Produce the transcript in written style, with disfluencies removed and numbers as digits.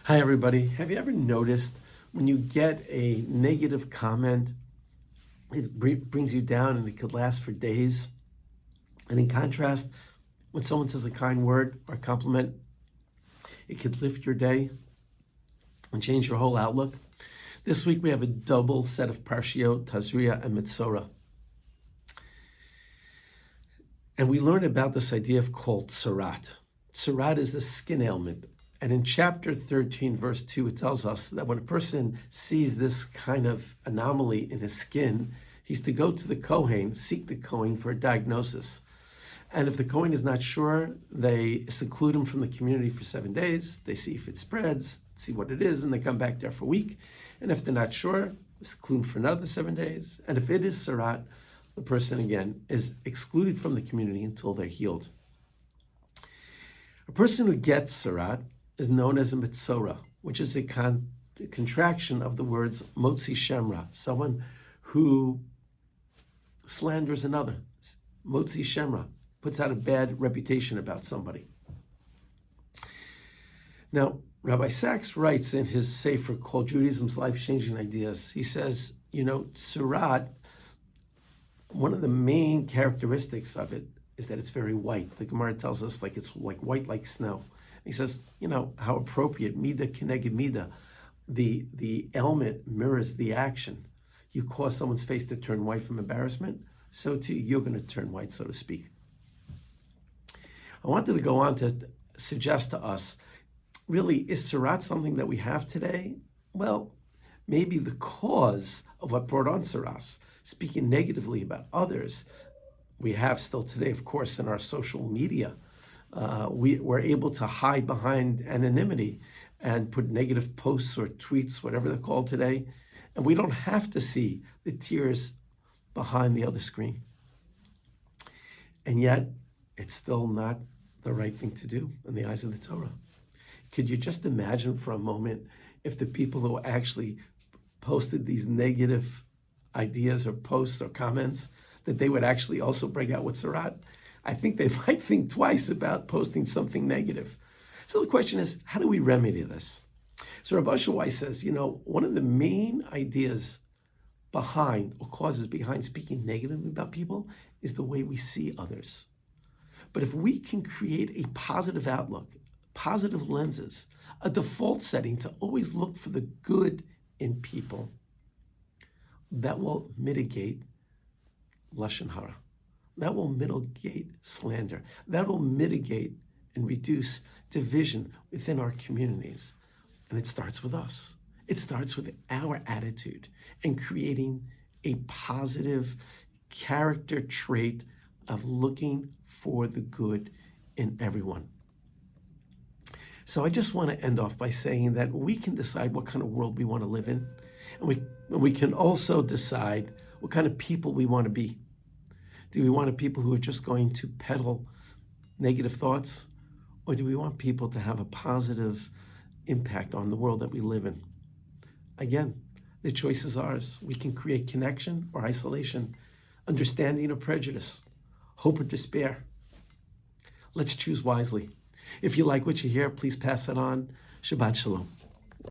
Hi, everybody. Have you ever noticed when you get a negative comment, it brings you down and it could last for days? And in contrast, when someone says a kind word or compliment, it could lift your day and change your whole outlook. This week we have a double set of Parshiot, Tazria and Metzora. And we learn about this idea called tsarat. Tsarat is the skin ailment. And in chapter 13, verse 2, it tells us that when a person sees this kind of anomaly in his skin, he's to go to the Kohen, seek the Kohen for a diagnosis. And if the Kohen is not sure, they seclude him from the community for 7 days. They see if it spreads, see what it is, and they come back there for a week. And if they're not sure, seclude him for another 7 days. And if it is tsarat, the person, again, is excluded from the community until they're healed. A person who gets tsarat is known as a Metzora, which is a contraction of the words motzi shemra, someone who slanders another. Motzi shemra, puts out a bad reputation about somebody. Now, Rabbi Sachs writes in his sefer called Judaism's Life-Changing Ideas, he says, tsarat, one of the main characteristics of it is that it's very white. The Gemara tells us it's like white like snow. He says, how appropriate, mida keneged mida. The ailment mirrors the action. You cause someone's face to turn white from embarrassment, so too you're going to turn white, so to speak. I wanted to go on to suggest to us, really, is tsarat something that we have today? Well, maybe the cause of what brought on tsarat, speaking negatively about others, we have still today, of course, in our social media. We're able to hide behind anonymity and put negative posts or tweets, whatever they're called today, and we don't have to see the tears behind the other screen. And yet, it's still not the right thing to do in the eyes of the Torah. Could you just imagine for a moment if the people who actually posted these negative ideas or posts or comments, that they would actually also bring out with tsarat? I think they might think twice about posting something negative. So the question is, how do we remedy this? So Rabbi Shawai says, one of the main ideas behind or causes behind speaking negatively about people is the way we see others. But if we can create a positive outlook, positive lenses, a default setting to always look for the good in people, that will mitigate lashon hara. That will mitigate slander. That will mitigate and reduce division within our communities. And it starts with us. It starts with our attitude and creating a positive character trait of looking for the good in everyone. So I just want to end off by saying that we can decide what kind of world we want to live in. And we can also decide what kind of people we want to be. Do we want people who are just going to peddle negative thoughts? Or do we want people to have a positive impact on the world that we live in? Again, the choice is ours. We can create connection or isolation, understanding or prejudice, hope or despair. Let's choose wisely. If you like what you hear, please pass it on. Shabbat Shalom.